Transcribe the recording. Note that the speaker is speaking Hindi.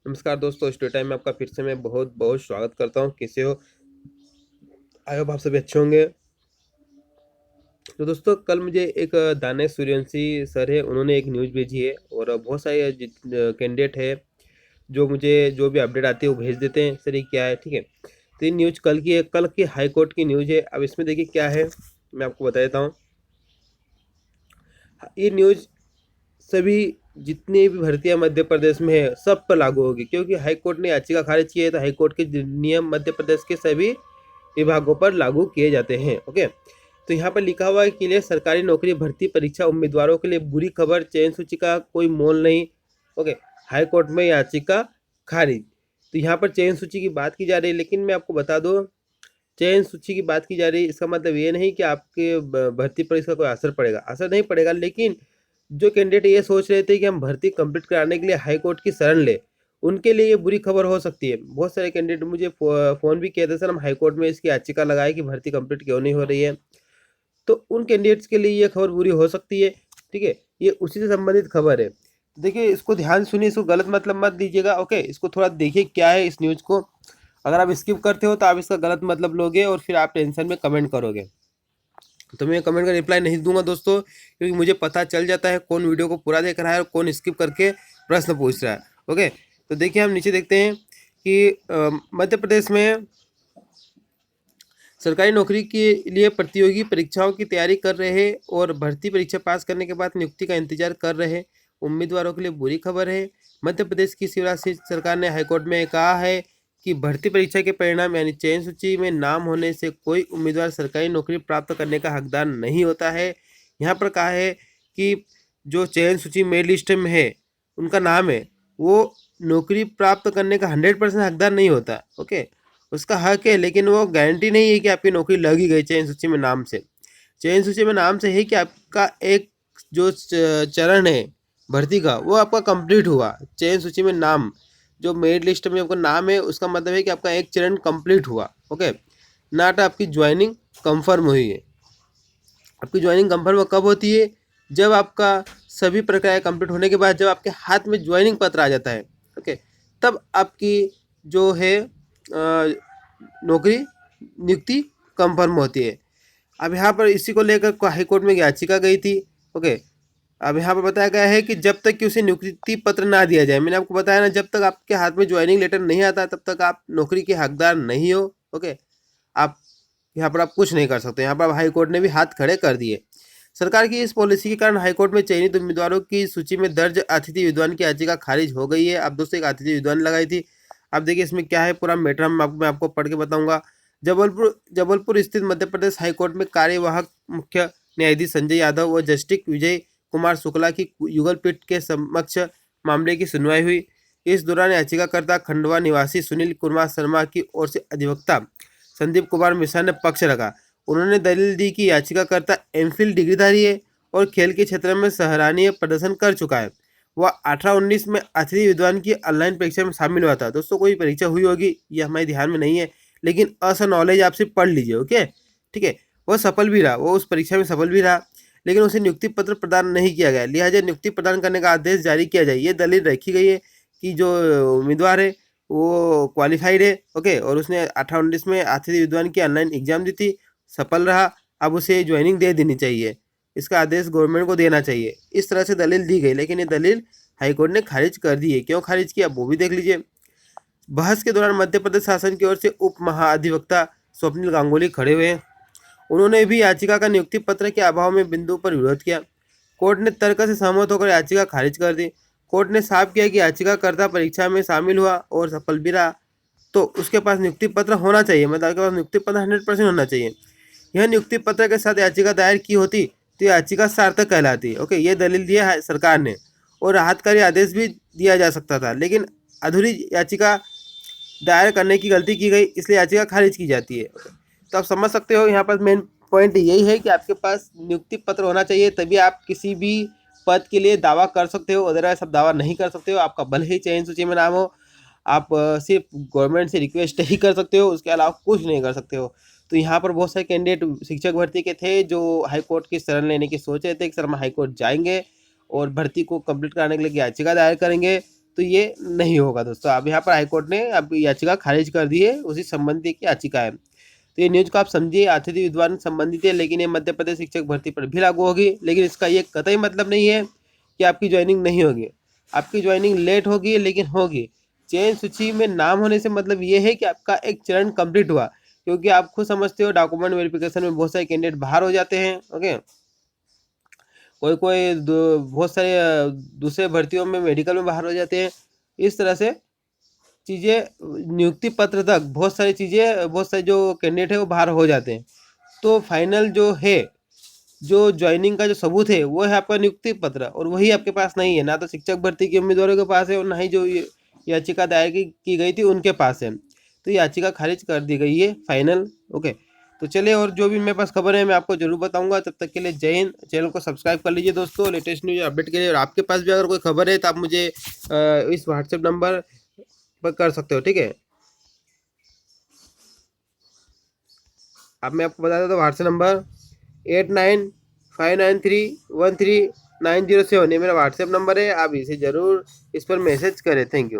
नमस्कार दोस्तों, स्टोरी टाइम में आपका फिर से मैं बहुत बहुत स्वागत करता हूँ। कैसे हो? आई होप आप सभी अच्छे होंगे। तो दोस्तों, कल मुझे एक दानेश सूर्यवंशी सर है, उन्होंने एक न्यूज़ भेजी है और बहुत सारे कैंडिडेट है जो मुझे जो भी अपडेट आती है वो भेज देते हैं, सर ये क्या है, ठीक है। तो ये न्यूज़ कल की है, कल की हाई कोर्ट की न्यूज़ है। अब इसमें देखिए क्या है, मैं आपको बता देता हूँ। ये न्यूज़ सभी जितनी भी भर्तियां मध्य प्रदेश में है सब पर लागू होगी, क्योंकि हाई कोर्ट ने याचिका खारिज की है। तो हाई कोर्ट के नियम मध्य प्रदेश के सभी विभागों पर लागू किए जाते हैं। ओके, तो यहाँ पर लिखा हुआ है कि लिए सरकारी नौकरी भर्ती परीक्षा उम्मीदवारों के लिए बुरी खबर, चयन सूची का कोई मोल नहीं। ओके, हाई कोर्ट में याचिका खारिज। तो यहाँ पर चयन सूची की बात की जा रही है, लेकिन मैं आपको बता दूं, चयन सूची की बात की जा रही है इसका मतलब ये नहीं कि आपके भर्ती पर इसका कोई असर पड़ेगा, असर नहीं पड़ेगा। लेकिन जो कैंडिडेट ये सोच रहे थे कि हम भर्ती कंप्लीट कराने के लिए हाई कोर्ट की शरण ले, उनके लिए ये बुरी खबर हो सकती है। बहुत सारे कैंडिडेट मुझे फ़ोन भी किए थे, सर हम हाई कोर्ट में इसकी याचिका लगाए कि भर्ती कंप्लीट क्यों नहीं हो रही है। तो उन कैंडिडेट्स के लिए ये खबर बुरी हो सकती है, ठीक है। ये उसी से संबंधित खबर है। देखिए, इसको ध्यान से सुनिए, इसको गलत मतलब मत दीजिएगा। ओके, इसको थोड़ा देखिए क्या है इस न्यूज़ को। अगर आप स्किप करते हो तो आप इसका गलत मतलब लोगे और फिर आप टेंशन में कमेंट करोगे। तो मैं कमेंट का रिप्लाई नहीं दूंगा दोस्तों, क्योंकि मुझे पता चल जाता है कौन वीडियो को पूरा देख रहा है और कौन स्किप करके प्रश्न पूछ रहा है। ओके, तो देखिए हम नीचे देखते हैं कि मध्य प्रदेश में सरकारी नौकरी के लिए प्रतियोगी परीक्षाओं की तैयारी कर रहे और भर्ती परीक्षा पास करने के बाद नियुक्ति का इंतजार कर रहे उम्मीदवारों के लिए बुरी खबर है। मध्य प्रदेश की शिवराज सिंह सरकार ने हाईकोर्ट में कहा है कि भर्ती परीक्षा के परिणाम यानी चयन सूची में नाम होने से कोई उम्मीदवार सरकारी नौकरी प्राप्त करने का हकदार नहीं होता है। यहाँ पर कहा है कि जो चयन सूची मेरिट लिस्ट में है, उनका नाम है, वो नौकरी प्राप्त करने का 100% हकदार नहीं होता। ओके, उसका हक है, लेकिन वो गारंटी नहीं है कि आपकी नौकरी लग ही गई चयन सूची में नाम से। चयन सूची में नाम से है कि आपका एक जो चरण है भर्ती का, वो आपका कंप्लीट हुआ। चयन सूची में नाम, जो मेरिट लिस्ट में आपका नाम है, उसका मतलब है कि आपका एक चरण कंप्लीट हुआ। ओके, नाट आपकी ज्वाइनिंग कंफर्म हुई है। आपकी ज्वाइनिंग कंफर्म कब होती है? जब आपका सभी प्रक्रिया कंप्लीट होने के बाद जब आपके हाथ में ज्वाइनिंग पत्र आ जाता है, ओके, तब आपकी जो है नौकरी नियुक्ति कंफर्म होती है। अब यहाँ पर इसी को लेकर हाई कोर्ट में याचिका गई थी। ओके, अब यहाँ पर बताया गया है कि जब तक कि उसे नियुक्ति पत्र ना दिया जाए, मैंने आपको बताया ना, जब तक आपके हाथ में ज्वाइनिंग लेटर नहीं आता तब तक आप नौकरी के हकदार नहीं हो। ओके, आप यहाँ पर आप कुछ नहीं कर सकते। यहाँ पर हाई कोर्ट ने भी हाथ खड़े कर दिए। सरकार की इस पॉलिसी के कारण हाईकोर्ट में चयनित उम्मीदवारों की सूची में दर्ज अतिथि विद्वान की याचिका खारिज हो गई है। अब दोस्तों, एक अतिथि विद्वान लगाई थी। अब देखिए इसमें क्या है, पूरा मैटर मैं आपको पढ़ के बताऊंगा। जबलपुर जबलपुर स्थित मध्य प्रदेश हाईकोर्ट में कार्यवाहक मुख्य न्यायाधीश संजय यादव व जस्टिस विजय कुमार शुक्ला की युगल पीठ के समक्ष मामले की सुनवाई हुई। इस दौरान याचिकाकर्ता खंडवा निवासी सुनील कुमार शर्मा की ओर से अधिवक्ता संदीप कुमार मिश्रा ने पक्ष रखा। उन्होंने दलील दी कि याचिकाकर्ता एमफिल डिग्रीधारी है और खेल के क्षेत्र में सराहनीय प्रदर्शन कर चुका है। वह 18-19 में अतिथि विद्वान की ऑनलाइन परीक्षा में शामिल हुआ था। दोस्तों, कोई परीक्षा हुई होगी ये हमारे ध्यान में नहीं है, लेकिन ऐसा नॉलेज आप सिर्फ पढ़ लीजिए। ओके, ठीक है। वह सफल भी रहा, वो उस परीक्षा में सफल भी रहा, लेकिन उसे नियुक्ति पत्र प्रदान नहीं किया गया। लिहाजा नियुक्ति प्रदान करने का आदेश जारी किया जाए। ये दलील रखी गई है कि जो उम्मीदवार है वो क्वालिफाइड है। ओके, और उसने 18-19 में अतिथि विद्वान की ऑनलाइन एग्जाम दी थी, सफल रहा। अब उसे ज्वाइनिंग दे देनी चाहिए, इसका आदेश गवर्नमेंट को देना चाहिए। इस तरह से दलील दी गई, लेकिन ये दलील हाईकोर्ट ने खारिज कर दी है। क्यों खारिज किया वो भी देख लीजिए। बहस के दौरान मध्य प्रदेश शासन की ओर से उप महाधिवक्ता स्वप्निल गांगुली खड़े हुए। उन्होंने भी याचिका का नियुक्ति पत्र के अभाव में बिंदु पर विरोध किया। कोर्ट ने तर्क से सहमत होकर याचिका खारिज कर दी। कोर्ट ने साफ किया कि याचिकाकर्ता परीक्षा में शामिल हुआ और सफल भी रहा, तो उसके पास नियुक्ति पत्र होना चाहिए। मतलब उसके पास नियुक्ति पत्र 100% होना चाहिए। यह नियुक्ति पत्र के साथ याचिका दायर की होती तो याचिका सार्थक कहलाती। ओके, ये दलील दिया है सरकार ने, और राहतकारी आदेश भी दिया जा सकता था, लेकिन अधूरी याचिका दायर करने की गलती की गई, इसलिए याचिका खारिज की जाती है। तो आप समझ सकते हो, यहाँ पर मेन पॉइंट यही है कि आपके पास नियुक्ति पत्र होना चाहिए, तभी आप किसी भी पद के लिए दावा कर सकते हो। अदरवाइज आप दावा नहीं कर सकते हो। आपका भले ही चयन सूची में नाम हो, आप सिर्फ गवर्नमेंट से रिक्वेस्ट ही कर सकते हो, उसके अलावा कुछ नहीं कर सकते हो। तो यहाँ पर बहुत सारे कैंडिडेट शिक्षक भर्ती के थे जो हाई कोर्ट की शरण लेने की सोच रहे थे कि सर हम हाई कोर्ट जाएंगे और भर्ती को कंप्लीट कराने के लिए याचिका दायर करेंगे, तो ये नहीं होगा दोस्तों। अब यहाँ पर हाईकोर्ट ने अब याचिका खारिज कर दी है, उसी संबंधी की याचिका है। तो ये न्यूज को आप समझिए, अतिथि विद्वान संबंधित है, लेकिन ये मध्य प्रदेश शिक्षक भर्ती पर भी लागू होगी। लेकिन इसका ये कतई मतलब नहीं है कि आपकी ज्वाइनिंग नहीं होगी। आपकी ज्वाइनिंग लेट होगी लेकिन होगी। चयन सूची में नाम होने से मतलब ये है कि आपका एक चरण कंप्लीट हुआ, क्योंकि आप खुद समझते हो डॉक्यूमेंट वेरिफिकेशन में बहुत सारे कैंडिडेट बाहर हो जाते हैं। ओके, कोई कोई बहुत सारे दूसरे भर्तियों में मेडिकल में बाहर हो जाते हैं। इस तरह से चीज़ें नियुक्ति पत्र तक बहुत सारी चीज़ें, बहुत सारे जो कैंडिडेट है वो बाहर हो जाते हैं। तो फाइनल जो है, जो ज्वाइनिंग का जो सबूत है वो है आपका नियुक्ति पत्र, और वही आपके पास नहीं है। ना तो शिक्षक भर्ती के उम्मीदवारों के पास है और ना ही जो याचिका दायर की गई थी उनके पास है। तो याचिका खारिज कर दी गई है फाइनल। ओके, तो चलिए, और जो भी मेरे पास खबर है मैं आपको जरूर बताऊंगा। तब तक के लिए जय हिंद। चैनल को सब्सक्राइब कर लीजिए दोस्तों लेटेस्ट न्यूज अपडेट के लिए। और आपके पास भी अगर कोई खबर है तो आप मुझे इस व्हाट्सएप नंबर पर कर सकते हो, ठीक है। अब मैं आपको बता देता हूँ व्हाट्सएप नंबर 8959313907 ये मेरा व्हाट्सएप नंबर है। आप इसे ज़रूर इस पर मैसेज करें। Thank you.